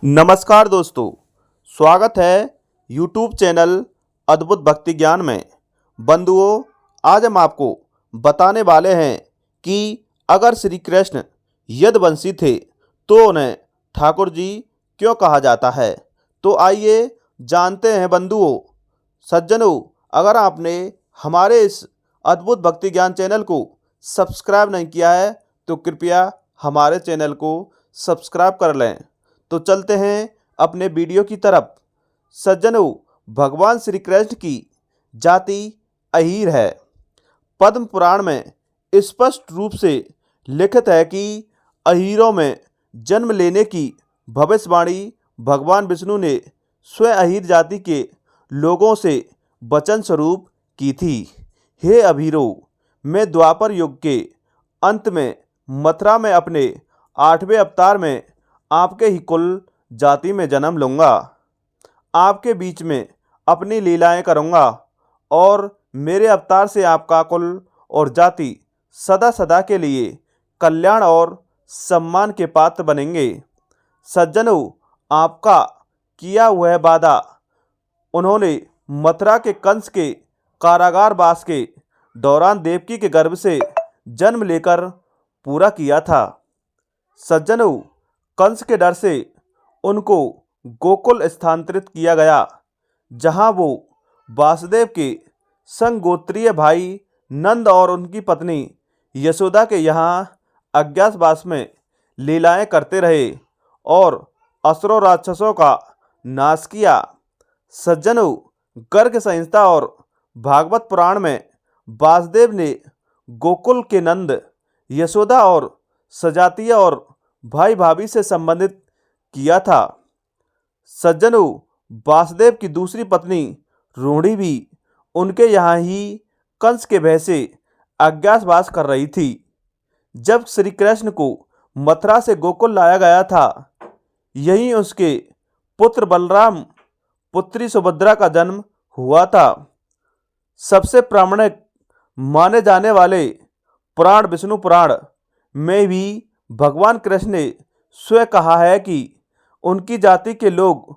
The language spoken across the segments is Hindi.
नमस्कार दोस्तों, स्वागत है यूट्यूब चैनल अद्भुत भक्ति ज्ञान में। बंधुओं, आज हम आपको बताने वाले हैं कि अगर श्री कृष्ण यदुवंशी थे तो उन्हें ठाकुर जी क्यों कहा जाता है। तो आइए जानते हैं बंधुओं। सज्जनों, अगर आपने हमारे इस अद्भुत भक्ति ज्ञान चैनल को सब्सक्राइब नहीं किया है तो कृपया हमारे चैनल को सब्सक्राइब कर लें। तो चलते हैं अपने वीडियो की तरफ। सज्जनों, भगवान श्री कृष्ण की जाति अहीर है। पद्म पुराण में स्पष्ट रूप से लिखित है कि अहीरों में जन्म लेने की भविष्यवाणी भगवान विष्णु ने स्वयं अहीर जाति के लोगों से वचन स्वरूप की थी। हे अभीरों, मैं द्वापर युग के अंत में मथुरा में अपने 8वें अवतार में आपके ही कुल जाति में जन्म लूँगा। आपके बीच में अपनी लीलाएं करूँगा और मेरे अवतार से आपका कुल और जाति सदा सदा के लिए कल्याण और सम्मान के पात्र बनेंगे। सज्जनों, आपका किया हुआ वादा उन्होंने मथुरा के कंस के कारागारवास के दौरान देवकी के गर्भ से जन्म लेकर पूरा किया था। सज्जनों, कंस के डर से उनको गोकुल स्थानांतरित किया गया, जहां वो वासुदेव के संग गोत्रीय भाई नंद और उनकी पत्नी यशोदा के यहाँ अज्ञातवास में लीलाएं करते रहे और असुरों राक्षसों का नाश किया। सज्जनों, गर्ग संहिता और भागवत पुराण में वासुदेव ने गोकुल के नंद, यशोदा और सजातीय और भाई भाभी से संबंधित किया था। सज्जनों, वासुदेव की दूसरी पत्नी रोहिणी भी उनके यहाँ ही कंस के भय से अज्ञातवास कर रही थी। जब श्री कृष्ण को मथुरा से गोकुल लाया गया था, यहीं उसके पुत्र बलराम, पुत्री सुभद्रा का जन्म हुआ था। सबसे प्रामाणिक माने जाने वाले पुराण विष्णु पुराण में भी भगवान कृष्ण ने स्वयं कहा है कि उनकी जाति के लोग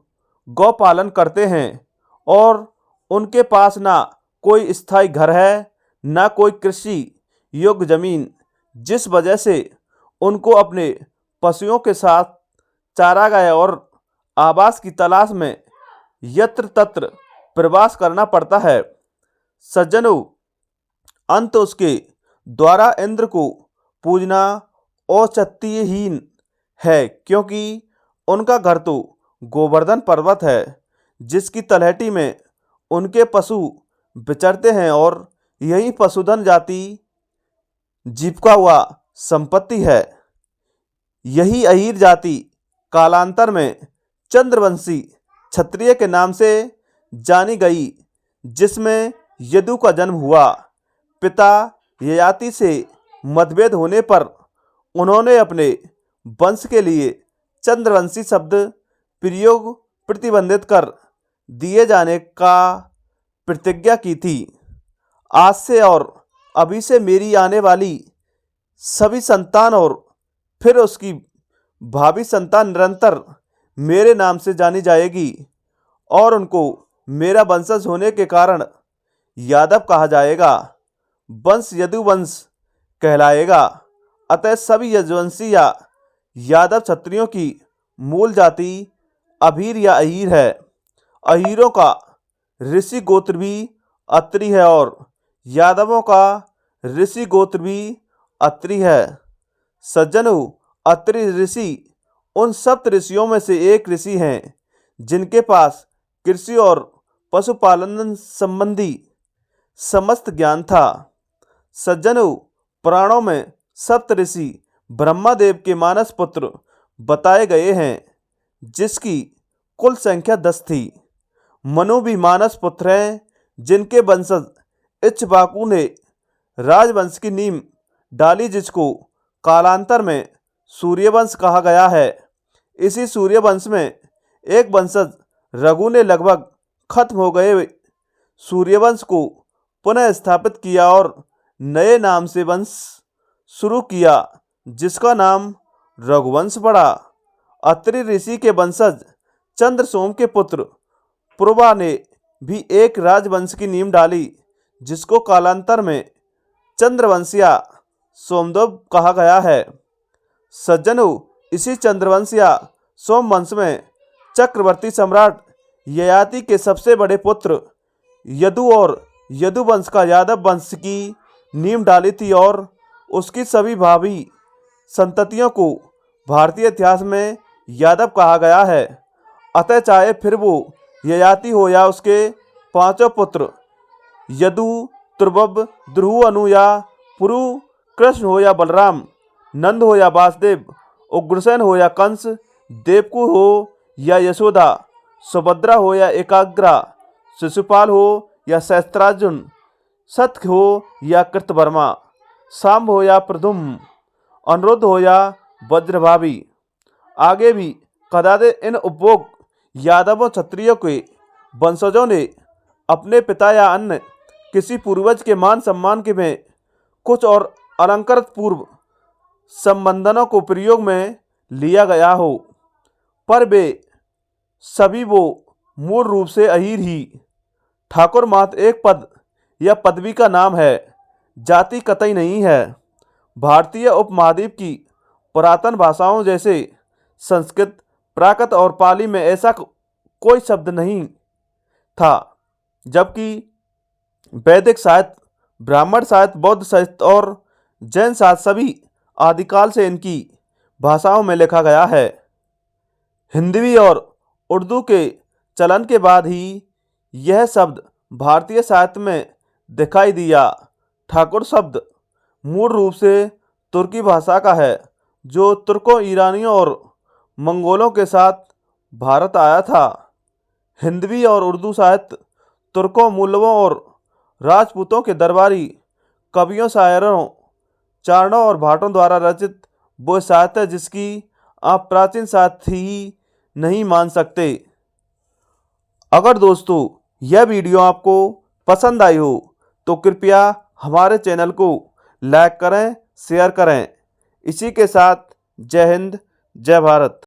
गौ पालन करते हैं और उनके पास ना कोई स्थायी घर है, ना कोई कृषि योग्य जमीन, जिस वजह से उनको अपने पशुओं के साथ चारागाह और आवास की तलाश में यत्र तत्र प्रवास करना पड़ता है। सज्जनों, अंत उसके द्वारा इंद्र को पूजना औचित्यहीन है, क्योंकि उनका घर तो गोवर्धन पर्वत है, जिसकी तलहटी में उनके पशु विचरते हैं और यही पशुधन जाति जीविका हुआ संपत्ति है। यही अहीर जाति कालांतर में चंद्रवंशी क्षत्रिय के नाम से जानी गई, जिसमें यदु का जन्म हुआ। पिता ययाति से मतभेद होने पर उन्होंने अपने वंश के लिए चंद्रवंशी शब्द प्रयोग प्रतिबंधित कर दिए जाने का प्रतिज्ञा की थी। आज से और अभी से मेरी आने वाली सभी संतान और फिर उसकी भावी संतान निरंतर मेरे नाम से जानी जाएगी और उनको मेरा वंशज होने के कारण यादव कहा जाएगा। वंश यदुवंश कहलाएगा। अतः सभी यदुवंशी या यादव क्षत्रियों की मूल जाति अभीर या अहीर है। अहीरों का ऋषि गोत्र भी अत्रि है और यादवों का ऋषि गोत्र भी अत्रि है। सज्जनों, अत्रि ऋषि उन सप्त ऋषियों में से एक ऋषि हैं जिनके पास कृषि और पशुपालन संबंधी समस्त ज्ञान था। सज्जनों, पुराणों में सप्त ऋषि ब्रह्मादेव के मानस पुत्र बताए गए हैं, जिसकी कुल संख्या 10 थी। मनु भी मानस पुत्र हैं, जिनके वंशज इक्ष्वाकु ने राजवंश की नींव डाली, जिसको कालांतर में सूर्यवंश कहा गया है। इसी सूर्यवंश में एक वंशज रघु ने लगभग खत्म हो गए सूर्यवंश को पुनः स्थापित किया और नए नाम से वंश शुरू किया, जिसका नाम रघुवंश पड़ा अत्रि ऋषि के वंशज चंद्रसोम के पुत्र पुरुवा ने भी एक राजवंश की नींव डाली, जिसको कालांतर में चंद्रवंश या सोमदेव कहा गया है। सज्जनों, इसी चंद्रवंश या सोमवंश में चक्रवर्ती सम्राट ययाति के सबसे बड़े पुत्र यदु और यदुवंश का यादव वंश की नींव डाली थी और उसकी सभी भावी संततियों को भारतीय इतिहास में यादव कहा गया है। अतः चाहे फिर वो ययाति हो या उसके पांचों पुत्र यदु, तुर्बब, ध्रुव, अनु या पुरु, कृष्ण हो या बलराम, नंद हो या वासुदेव, उग्रसेन हो या कंस, देवकु हो या यशोदा, सुभद्रा हो या एकाग्रा, शिशुपाल हो या सहस्त्रार्जुन, सत्य हो या कृतवर्मा, सांब हो या प्रद्युम्न, अनिरुद्ध हो या वज्रभावी, आगे भी कदादे इन उपभोग यादवों क्षत्रियों के वंशजों ने अपने पिता या अन्य किसी पूर्वज के मान सम्मान के में कुछ और अलंकृत पूर्व संबंधनों को प्रयोग में लिया गया हो, पर वे सभी वो मूल रूप से अहीर ही ठाकुर मात्र एक पद या पदवी का नाम है, जाति कतई नहीं है। भारतीय उपमहाद्वीप की पुरातन भाषाओं जैसे संस्कृत, प्राकृत और पाली में ऐसा कोई शब्द नहीं था, जबकि वैदिक साहित्य, ब्राह्मण साहित्य, बौद्ध साहित्य और जैन साहित्य सभी आदिकाल से इनकी भाषाओं में लिखा गया है। हिंदवी और उर्दू के चलन के बाद ही यह शब्द भारतीय साहित्य में दिखाई दिया। ठाकुर शब्द मूल रूप से तुर्की भाषा का है, जो तुर्कों, ईरानियों और मंगोलों के साथ भारत आया था। हिंदवी और उर्दू साहित्य तुर्कों, मुल्लवों और राजपूतों के दरबारी कवियों, शायरों, चारणों और भाटों द्वारा रचित वो साहित्य है जिसकी आप प्राचीन साहित्य ही नहीं मान सकते। अगर दोस्तों यह वीडियो आपको पसंद आई हो तो कृपया हमारे चैनल को लाइक करें, शेयर करें। इसी के साथ जय हिंद, जय भारत।